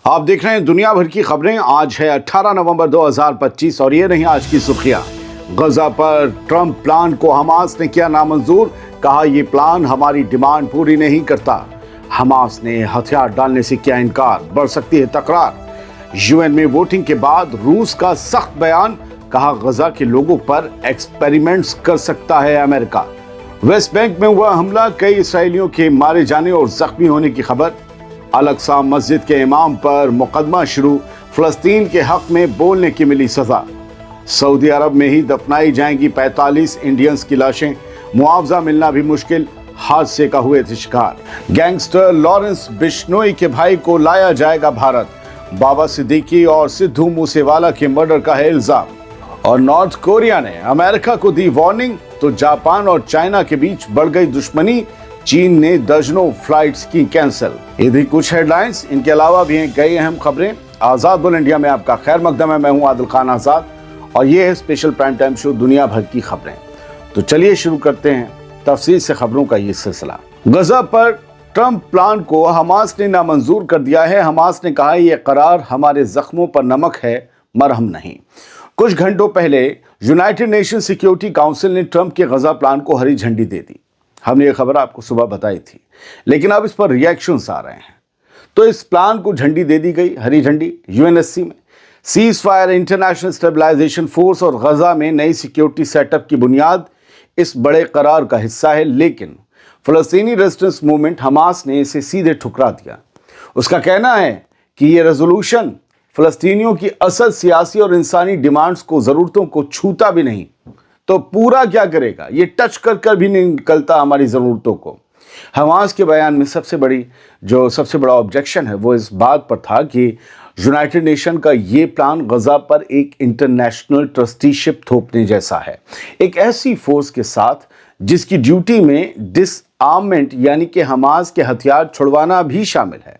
आप देख रहे हैं दुनिया भर की खबरें। आज है 18 नवंबर 2025 और ये नहीं आज की सुर्खियां। गजा पर ट्रंप प्लान को हमास ने किया नामंजूर, कहा ये प्लान हमारी डिमांड पूरी नहीं करता। हमास ने हथियार डालने से किया इनकार, बढ़ सकती है तकरार। यूएन में वोटिंग के बाद रूस का सख्त बयान, कहा गजा के लोगों पर एक्सपेरिमेंट्स कर सकता है अमेरिका। वेस्ट बैंक में हुआ हमला, कई इसराइलियों के मारे जाने और जख्मी होने की खबर। अल-अक्सा मस्जिद के इमाम पर मुकदमा शुरू, फलस्तीन के हक में बोलने की मिली सजा। सऊदी अरब में ही दफनाई जाएंगी 45 इंडियंस की लाशें, मुआवजा मिलना भी मुश्किल, हादसे का हुए थे शिकार। गैंगस्टर लॉरेंस बिश्नोई के भाई को लाया जाएगा भारत, बाबा सिद्दीकी और सिद्धू मूसेवाला के मर्डर का है इल्जाम। और नॉर्थ कोरिया ने अमेरिका को दी वार्निंग, तो जापान और चाइना के बीच बढ़ गई दुश्मनी, चीन ने दर्जनों फ्लाइट्स की कैंसिल। ये भी कुछ हेडलाइंस, इनके अलावा भी हैं कई अहम खबरें। आजाद बोल इंडिया में आपका खैर मकदम है। मैं हूं आदिल खान आजाद और ये है स्पेशल प्राइम टाइम शो दुनिया भर की खबरें। तो चलिए शुरू करते हैं तफसील से खबरों का ये सिलसिला। गजा पर ट्रंप प्लान को हमास ने नामंजूर कर दिया है। हमास ने कहा यह करार हमारे जख्मों पर नमक है, मरहम नहीं। कुछ घंटों पहले यूनाइटेड नेशन सिक्योरिटी काउंसिल ने ट्रंप के गजा प्लान को हरी झंडी दे दी। हमने ये खबर आपको सुबह बताई थी, लेकिन अब इस पर रिएक्शंस आ रहे हैं। तो इस प्लान को झंडी दे दी गई, हरी झंडी, यूएनएससी में cease fire, international stabilization force और गजा में नई सिक्योरिटी सेटअप की बुनियाद इस बड़े करार का हिस्सा है। लेकिन फलस्तीनी रेजिस्टेंस मूवमेंट हमास ने इसे सीधे ठुकरा दिया। उसका कहना है कि ये रेजोल्यूशन फलस्तीनियों की असल सियासी और इंसानी डिमांड्स को, ज़रूरतों को छूता भी नहीं, तो पूरा क्या करेगा, ये टच कर भी नहीं निकलता हमारी ज़रूरतों को। हमास के बयान में सबसे बड़ा ऑब्जेक्शन है वो इस बात पर था कि यूनाइटेड नेशन का ये प्लान गजा पर एक इंटरनेशनल ट्रस्टीशिप थोपने जैसा है, एक ऐसी फोर्स के साथ जिसकी ड्यूटी में डिसआर्ममेंट यानी कि हमास के हथियार छुड़वाना भी शामिल है।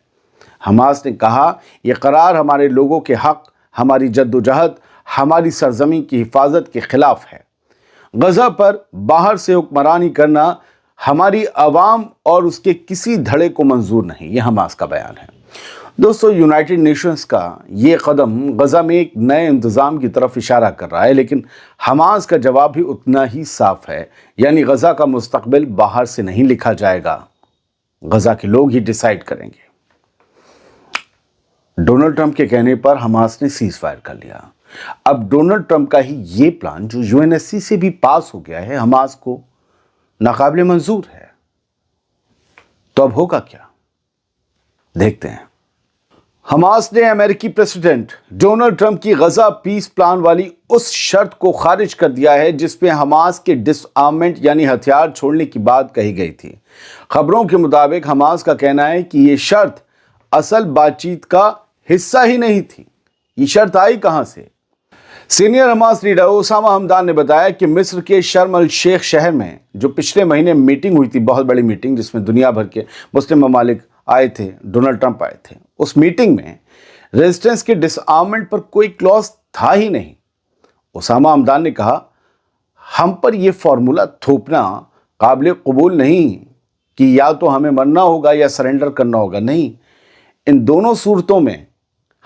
हमास ने कहा यह करार हमारे लोगों के हक, हमारी जद्दोजहद, हमारी सरजमी की हिफाजत के खिलाफ है। गजा पर बाहर से हुक्मरानी करना हमारी आवाम और उसके किसी धड़े को मंजूर नहीं, यह हमास का बयान है। दोस्तों, यूनाइटेड नेशंस का ये कदम गजा में एक नए इंतज़ाम की तरफ इशारा कर रहा है, लेकिन हमास का जवाब भी उतना ही साफ है, यानी गजा का मुस्तकबिल बाहर से नहीं लिखा जाएगा, गजा के लोग ही डिसाइड करेंगे। डोनाल्ड ट्रंप के कहने पर हमास ने सीज फायर कर लिया। अब डोनाल्ड ट्रंप का ही ये प्लान जो यूएनएससी से भी पास हो गया है, हमास को नाकाबिले मंजूर है। तो अब होगा क्या, देखते हैं। हमास ने अमेरिकी प्रेसिडेंट डोनाल्ड ट्रंप की गजा पीस प्लान वाली उस शर्त को खारिज कर दिया है जिसमें हमास के डिसआर्ममेंट यानी हथियार छोड़ने की बात कही गई थी। खबरों के मुताबिक हमास का कहना है कि यह शर्त असल बातचीत का हिस्सा ही नहीं थी। ये शर्त आई कहां से? Senior Hamas leader Osama Hamdan ने बताया कि मिस्र के शर्म अल शेख शहर में जो पिछले महीने मीटिंग हुई थी, बहुत बड़ी मीटिंग जिसमें दुनिया भर के मुस्लिम ममालिक आए थे, डोनाल्ड ट्रंप आए थे, उस मीटिंग में रेजिस्टेंस के डिसआर्ममेंट पर कोई क्लॉज था ही नहीं। ओसामा हमदान ने कहा हम पर यह फॉर्मूला थोपना काबिल कबूल नहीं कि या तो हमें मरना होगा या सरेंडर करना होगा। नहीं, इन दोनों सूरतों में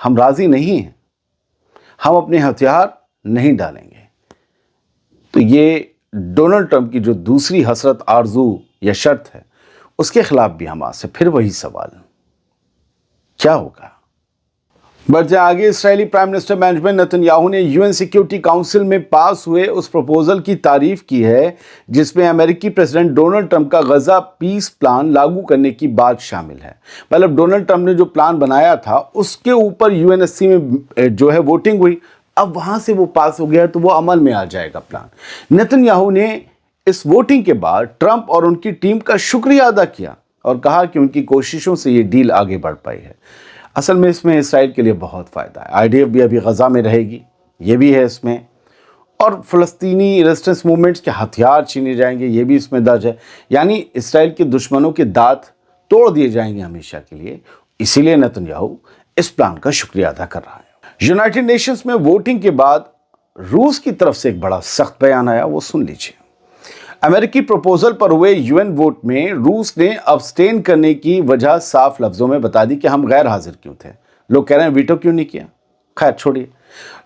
हम राजी नहीं हैं, हम अपने हथियार नहीं डालेंगे। तो ये डोनाल्ड ट्रंप की जो दूसरी हसरत, आरजू या शर्त है, उसके खिलाफ भी हमास से फिर वही सवाल, क्या होगा? बढ़ते आगे, इस्राएली प्राइम मिनिस्टर बेंजामिन नेतन्याहू ने यूएन सिक्योरिटी काउंसिल में पास हुए उस प्रपोजल की तारीफ की है जिसमें अमेरिकी प्रेसिडेंट डोनाल्ड ट्रंप का गजा पीस प्लान लागू करने की बात शामिल है। मतलब डोनाल्ड ट्रंप ने जो प्लान बनाया था उसके ऊपर यूएनएससी में जो है वोटिंग हुई, अब वहां से वो पास हो गया तो वो अमल में आ जाएगा प्लान। नेतन्याहू ने इस वोटिंग के बाद ट्रंप और उनकी टीम का शुक्रिया अदा किया और कहा कि उनकी कोशिशों से ये डील आगे बढ़ पाई है। असल में इसमें इसराइल के लिए बहुत फ़ायदा है। आईडीएफ भी अभी गजा में रहेगी, ये भी है इसमें, और फ़लस्तीनी रेजिस्टेंस मूवमेंट्स के हथियार छीने जाएंगे, ये भी इसमें दर्ज है। यानी इसराइल के दुश्मनों के दांत तोड़ दिए जाएंगे हमेशा के लिए। इसीलिए नेतन्याहू इस प्लान का शुक्रिया अदा कर रहा है। यूनाइटेड नेशंस में वोटिंग के बाद रूस की तरफ से एक बड़ा सख्त बयान आया, वो सुन लीजिए। अमेरिकी प्रपोजल पर हुए यूएन वोट में रूस ने अब्सटेन करने की वजह साफ लफ्जों में बता दी कि हम गैर हाजिर क्यों थे। लोग कह रहे हैं वीटो क्यों नहीं किया। खैर छोड़िए।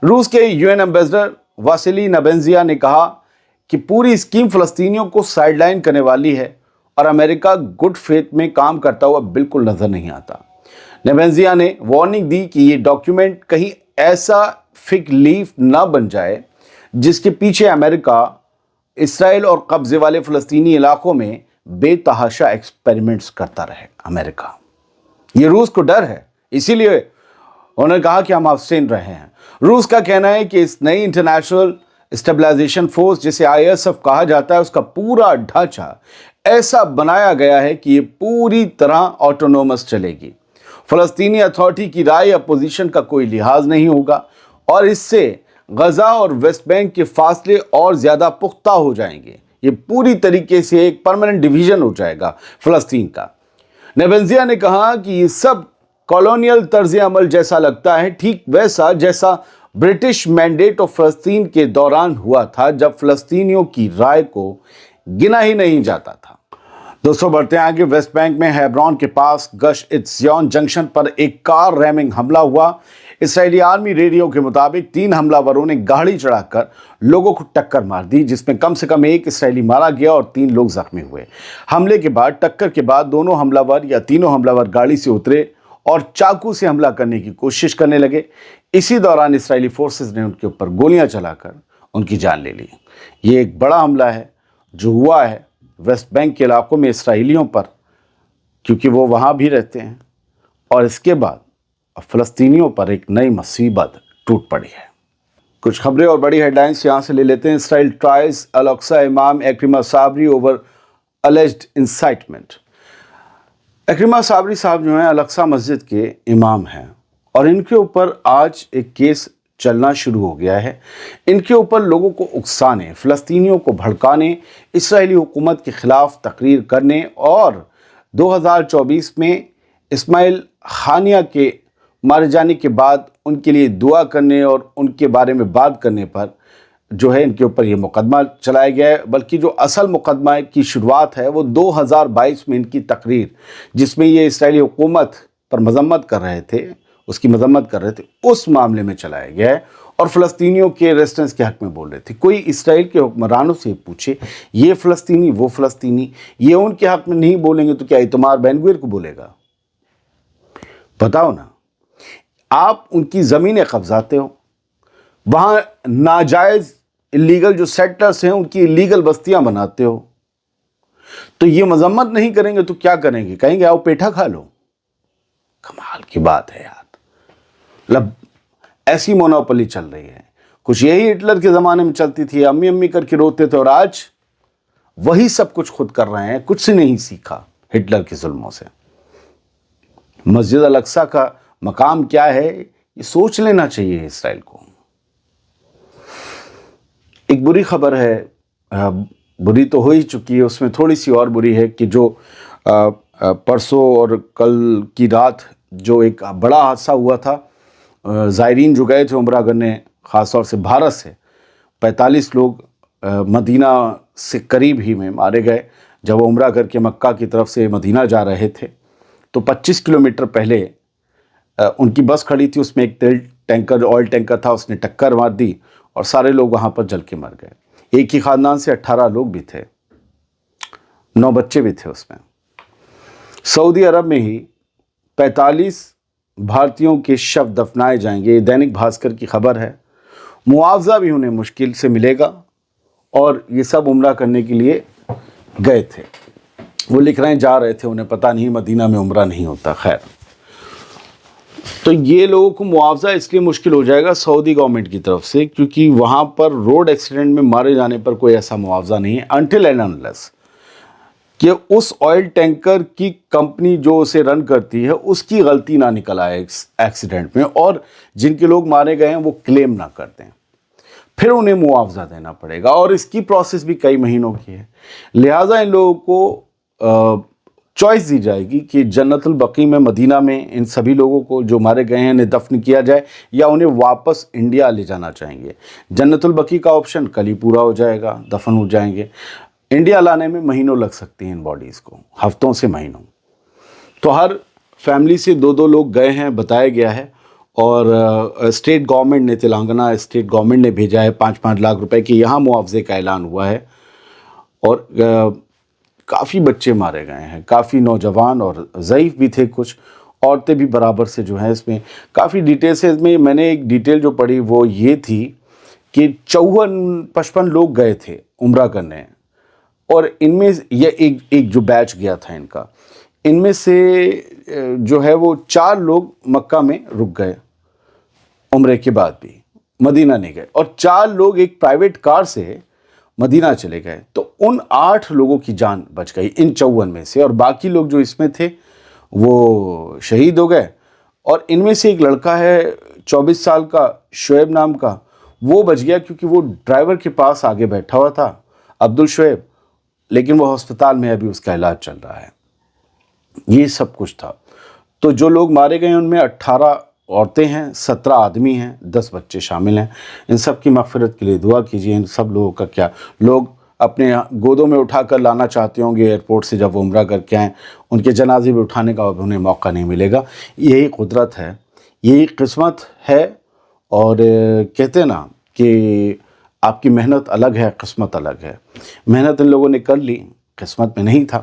रूस के यूएन एम्बेसडर वासिली नेबेंजिया ने कहा कि पूरी स्कीम फ़लस्तीनियों को साइडलाइन करने वाली है और अमेरिका गुड फेथ में काम करता हुआ बिल्कुल नज़र नहीं आता। नेबेंजिया ने वार्निंग दी कि ये डॉक्यूमेंट कहीं ऐसा फिग लीफ ना बन जाए जिसके पीछे अमेरिका इसराइल और कब्जे वाले फ़लस्तीनी इलाकों में बेतहाशा एक्सपेरिमेंट्स करता रहे। अमेरिका, ये रूस को डर है, इसीलिए उन्होंने कहा कि हम अब्सटेन रहे हैं। रूस का कहना है कि इस नई इंटरनेशनल स्टेबलाइजेशन फोर्स जिसे आईएसएफ कहा जाता है उसका पूरा ढांचा ऐसा बनाया गया है कि ये पूरी तरह ऑटोनोमस चलेगी। फ़लस्तीनी अथॉरिटी की राय या पोजीशन का कोई लिहाज नहीं होगा और इससे गजा और वेस्ट बैंक के फासले और ज़्यादा पुख्ता हो जाएंगे। ये पूरी तरीके से एक परमानेंट डिवीज़न हो जाएगा फ़लस्तीन का। नेबेंजिया ने कहा कि ये सब कॉलोनियल तर्ज अमल जैसा लगता है, ठीक वैसा जैसा ब्रिटिश मैंडेट ऑफ फ़लस्तीन के दौरान हुआ था जब फ़लस्तीनियों की राय को गिना ही नहीं जाता था। दोस्तों बढ़ते हैं आगे। वेस्ट बैंक में हेब्रोन के पास गश इत्जियोन जंक्शन पर एक कार रैमिंग हमला हुआ। इसराइली आर्मी रेडियो के मुताबिक 3 हमलावरों ने गाड़ी चढ़ाकर लोगों को टक्कर मार दी, जिसमें कम से कम 1 इसराइली मारा गया और 3 लोग जख्मी हुए। हमले के बाद टक्कर के बाद दोनों हमलावर या तीनों हमलावर गाड़ी से उतरे और चाकू से हमला करने की कोशिश करने लगे। इसी दौरान इसराइली फोर्सेस ने उनके ऊपर गोलियां चलाकर उनकी जान ले ली। ये एक बड़ा हमला है जो हुआ है वेस्ट बैंक के इलाकों में इसराइलियों पर, क्योंकि वो वहाँ भी रहते हैं, और इसके बाद फ़लस्तीनियों पर एक नई मुसीबत टूट पड़ी है। कुछ खबरें और बड़ी हेडलाइंस यहाँ से ले लेते हैं। Israel tries Al Aqsa imam Ekrima Sabri over alleged incitement. Ekrima Sabri साहब जो हैं अल-अक्सा मस्जिद के इमाम हैं और इनके ऊपर आज एक केस चलना शुरू हो गया है। इनके ऊपर लोगों को उकसाने, फ़लस्तीनियों को भड़काने, इसराइली हुकूमत के ख़िलाफ़ तकरीर करने और 2024 में इस्माइल खानिया के मारे जाने के बाद उनके लिए दुआ करने और उनके बारे में बात करने पर जो है इनके ऊपर ये मुकदमा चलाया गया है। बल्कि जो असल मुकदमा की शुरुआत है वो 2022 में इनकी तकरीर, जिसमें ये इसराइली हुकूमत पर मजम्मत कर रहे थे, उसकी मजम्मत कर रहे थे, उस मामले में चलाया गया है और फ़लस्तीनियों के रेजिस्टेंस के हक़ में बोल रहे थे। कोई इसराइल के हुक्मरानों से पूछे, ये फ़लस्तीनी वो फ़लस्तीनी, ये उनके हक़ में नहीं बोलेंगे तो क्या इतमार बेन-गुवियर को बोलेगा? बताओ ना। आप उनकी ज़मीनें कब्जाते हो, वहाँ नाजायज़ इलीगल जो सेटलर्स हैं उनकी इलीगल बस्तियाँ बनाते हो, तो ये मजम्मत नहीं करेंगे तो क्या करेंगे? कहेंगे आओ पेठा खा लो। कमाल की बात है यार, मतलब ऐसी मोनोपोली चल रही है। कुछ यही हिटलर के ज़माने में चलती थी, अम्मी अम्मी करके रोते थे, और आज वही सब कुछ खुद कर रहे हैं। कुछ से नहीं सीखा हिटलर के जुल्मों से। मस्जिद अल-अक्सा का मकाम क्या है ये सोच लेना चाहिए इसराइल को। एक बुरी खबर है, बुरी तो हो ही चुकी है, उसमें थोड़ी सी और बुरी है कि जो परसों और कल की रात जो एक बड़ा हादसा हुआ था, ज़ायरीन जो गए थे उम्रा करने, ख़ास तौर से भारत से 45 लोग मदीना से करीब ही में मारे गए जब वो उम्रा करके मक्का की तरफ से मदीना जा रहे थे। तो 25 किलोमीटर पहले उनकी बस खड़ी थी, उसमें एक तेल टैंकर, ऑयल टैंकर था, उसने टक्कर मार दी और सारे लोग वहाँ पर जल के मर गए। एक ही ख़ानदान से 18 लोग भी थे, 9 बच्चे भी थे उसमें। सऊदी अरब में ही 45 भारतीयों के शव दफनाए जाएंगे, दैनिक भास्कर की खबर है। मुआवजा भी उन्हें मुश्किल से मिलेगा और ये सब उम्रा करने के लिए गए थे। वो लिख रहे हैं जा रहे थे, उन्हें पता नहीं मदीना में उम्रा नहीं होता। खैर, तो ये लोगों को मुआवजा इसलिए मुश्किल हो जाएगा सऊदी गवर्नमेंट की तरफ से, क्योंकि वहाँ पर रोड एक्सीडेंट में मारे जाने पर कोई ऐसा मुआवजा नहीं है अनटिल एंड अनलेस कि उस ऑयल टैंकर की कंपनी जो उसे रन करती है उसकी गलती ना निकल आए एक्सीडेंट में, और जिनके लोग मारे गए हैं वो क्लेम ना करते हैं, फिर उन्हें मुआवजा देना पड़ेगा और इसकी प्रोसेस भी कई महीनों की है। लिहाजा इन लोगों को चॉइस दी जाएगी कि जन्नतुल बकी में, मदीना में इन सभी लोगों को जो मारे गए हैं इन्हें दफन किया जाए या उन्हें वापस इंडिया ले जाना चाहेंगे। जन्नतुल बकी का ऑप्शन कल ही पूरा हो जाएगा, दफन हो जाएंगे। इंडिया लाने में महीनों लग सकती हैं इन बॉडीज़ को, हफ्तों से महीनों। तो हर फैमिली से 2-2 लोग गए हैं बताया गया है اور اسٹیٹ گورنمنٹ نے تلنگانہ اسٹیٹ گورنمنٹ نے بھیجا ہے 5-5 لاکھ روپے کے یہاں معاوضے کا اعلان ہوا ہے، اور کافی بچے مارے گئے ہیں، کافی نوجوان اور ضعیف بھی تھے، کچھ عورتیں بھی برابر سے جو ہیں۔ اس میں کافی ڈیٹیلس ہے، اس میں میں نے ایک ڈیٹیل جو پڑھی وہ یہ تھی کہ 54-55 لوگ گئے تھے عمرہ کرنے، اور ان میں یہ ایک جو بیچ گیا تھا ان کا، ان میں سے جو ہے وہ 4 لوگ مکہ میں رک گئے عمرے کے بعد بھی، مدینہ نہیں گئے، اور 4 لوگ ایک پرائیویٹ کار سے مدینہ چلے گئے، تو ان 8 لوگوں کی جان بچ گئی ان 54 میں سے، اور باقی لوگ جو اس میں تھے وہ شہید ہو گئے۔ اور ان میں سے ایک لڑکا ہے 24 سال کا، شعیب نام کا، وہ بچ گیا کیونکہ وہ ڈرائیور کے پاس آگے بیٹھا ہوا تھا، عبدالشعیب، لیکن وہ ہسپتال میں ابھی اس کا علاج چل رہا ہے۔ یہ سب کچھ تھا۔ تو جو لوگ مارے گئے ان میں 18 عورتیں ہیں، 17 آدمی ہیں، 10 بچے شامل ہیں۔ ان سب کی مغفرت کے لیے دعا کیجیے۔ ان سب لوگوں کا کیا لوگ اپنے گودوں میں اٹھا کر لانا چاہتے ہوں گے ایئرپورٹ سے جب وہ عمرہ کر کے آئیں، ان کے جنازے بھی اٹھانے کا اب انہیں موقع نہیں ملے گا۔ یہی قدرت ہے، یہی قسمت ہے، اور کہتے ہیں نا کہ آپ کی محنت الگ ہے، قسمت الگ ہے۔ محنت ان لوگوں نے کر لی، قسمت میں نہیں تھا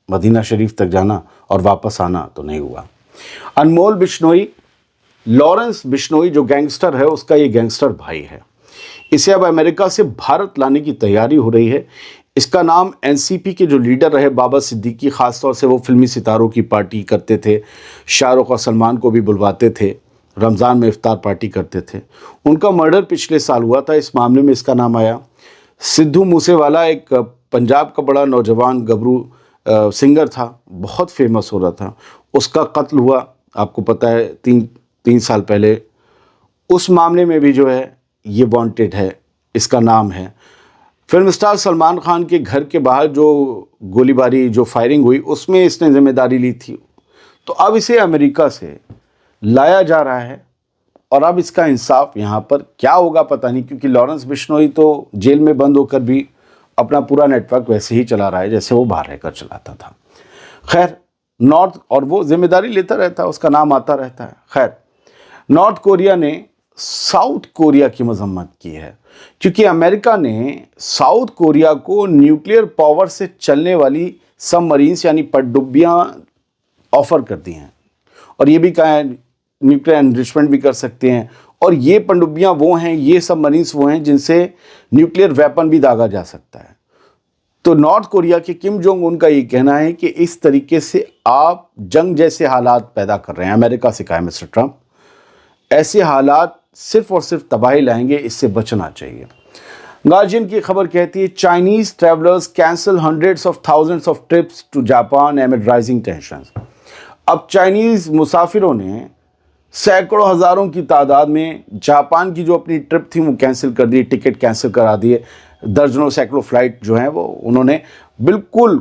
مدینہ شریف تک جانا، اور واپس آنا تو نہیں ہوا۔ انمول بشنوئی، لارنس بشنوئی جو گینگسٹر ہے، اس کا یہ گینگسٹر بھائی ہے، اسے اب امریکہ سے بھارت لانے کی تیاری ہو رہی ہے۔ اس کا نام این سی پی کے جو لیڈر رہے بابا صدیقی، خاص طور سے وہ فلمی ستاروں کی پارٹی کرتے تھے، شاہ رخ اور سلمان کو بھی بلواتے تھے، رمضان میں افطار پارٹی کرتے تھے، ان کا مرڈر پچھلے سال ہوا تھا، اس معاملے میں اس کا نام آیا۔ سدھو موسے والا ایک پنجاب کا بڑا نوجوان گبرو سنگر تھا، بہت فیمس ہو رہا تھا، اس کا قتل ہوا، آپ کو پتہ ہے، 3 سال پہلے۔ اس معاملے میں بھی جو ہے یہ وانٹڈ ہے، اس کا نام ہے۔ فلم اسٹار سلمان خان کے گھر کے باہر جو گولی باری، جو فائرنگ ہوئی، اس میں اس نے ذمہ داری لی تھی، تو اب اسے امریکہ سے لایا جا رہا ہے، اور اب اس کا انصاف یہاں پر کیا ہوگا پتہ نہیں، کیونکہ لارنس بشنوئی تو جیل میں بند ہو کر بھی اپنا پورا نیٹ ورک ویسے ہی چلا رہا ہے جیسے وہ باہر رہ کر چلاتا تھا۔ خیر، نارتھ، اور وہ ذمہ داری لیتا رہتا ہے، اس کا نام آتا رہتا ہے۔ خیر، نارتھ کوریا نے ساؤتھ کوریا کی مذمت کی ہے، کیونکہ امریکہ نے ساؤتھ کوریا کو نیوکلیئر پاور سے چلنے والی سب مرینز یعنی پنڈبیاں آفر کر دی ہیں، اور یہ بھی کہا ہے نیوکلیئر انریچمنٹ بھی کر سکتے ہیں، اور یہ پنڈبیاں وہ ہیں، یہ سب مرینز وہ ہیں جن سے نیوکلیئر ویپن بھی داغا جا سکتا ہے۔ تو نارتھ کوریا کے کم جونگ ان کا یہ کہنا ہے کہ اس طریقے سے آپ جنگ جیسے حالات پیدا کر رہے ہیں، امریکہ سے کہا ہے مسٹر ٹرمپ، ایسے حالات صرف اور صرف تباہی لائیں گے، اس سے بچنا چاہیے۔ گارجین کی خبر کہتی ہے Chinese travellers cancel hundreds of thousands of trips to Japan amid rising tensions. اب چائنیز مسافروں نے سینکڑوں ہزاروں کی تعداد میں جاپان کی جو اپنی ٹرپ تھی وہ کینسل کر دی، ٹکٹ کینسل کرا دیے، درجنوں سینکڑوں فلائٹ جو ہیں وہ انہوں نے بالکل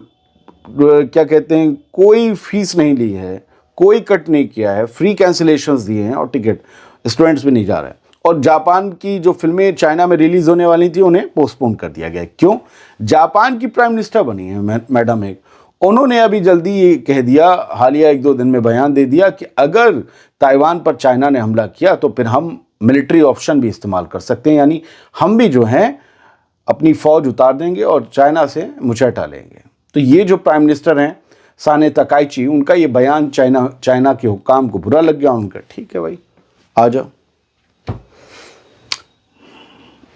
کیا کہتے ہیں کوئی فیس نہیں لی ہے، کوئی کٹ نہیں کیا ہے، فری کینسلیشنز دیے ہیں، اور ٹکٹ اسٹوڈنٹس بھی نہیں جا رہے ہیں۔ اور جاپان کی جو فلمیں چائنا میں ریلیز ہونے والی تھی انہیں پوسٹ پون کر دیا گیا۔ کیوں؟ جاپان کی پرائم منسٹر بنی ہے میڈم ایک، انہوں نے ابھی جلدی یہ کہہ دیا، حالیہ 1-2 دن میں بیان دے دیا کہ اگر تائیوان پر چائنا نے حملہ کیا تو پھر ہم ملٹری آپشن بھی استعمال کر سکتے ہیں، یعنی ہم بھی جو ہیں اپنی فوج اتار دیں گے اور چائنا سے مچیٹا لیں گے۔ تو یہ جو پرائم منسٹر ہیں سانے تکائچی، ان کا یہ بیان چائنا کے حکام کو برا لگ گیا، ان کا ٹھیک ہے بھائی آ جاؤ۔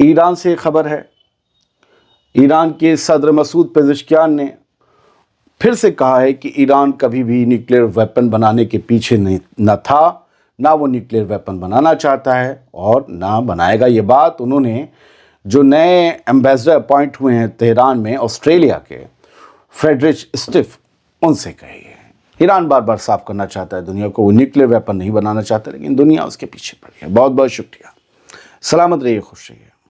ایران سے خبر ہے، ایران کے صدر مسعود پزشکیان نے پھر سے کہا ہے کہ ایران کبھی بھی نیوکلیئر ویپن بنانے کے پیچھے نہ تھا، نہ وہ نیوکلیئر ویپن بنانا چاہتا ہے اور نہ بنائے گا۔ یہ بات انہوں نے جو نئے ایمبیسڈر اپوائنٹ ہوئے ہیں تہران میں آسٹریلیا کے، فریڈرک اسٹیف، ان سے کہی ہے۔ ایران بار بار صاف کرنا چاہتا ہے دنیا کو، وہ نیوکلیئر ویپن نہیں بنانا چاہتا، لیکن دنیا اس کے پیچھے پڑی ہے۔ بہت بہت شکریہ، سلامت رہیے، خوش رہیے۔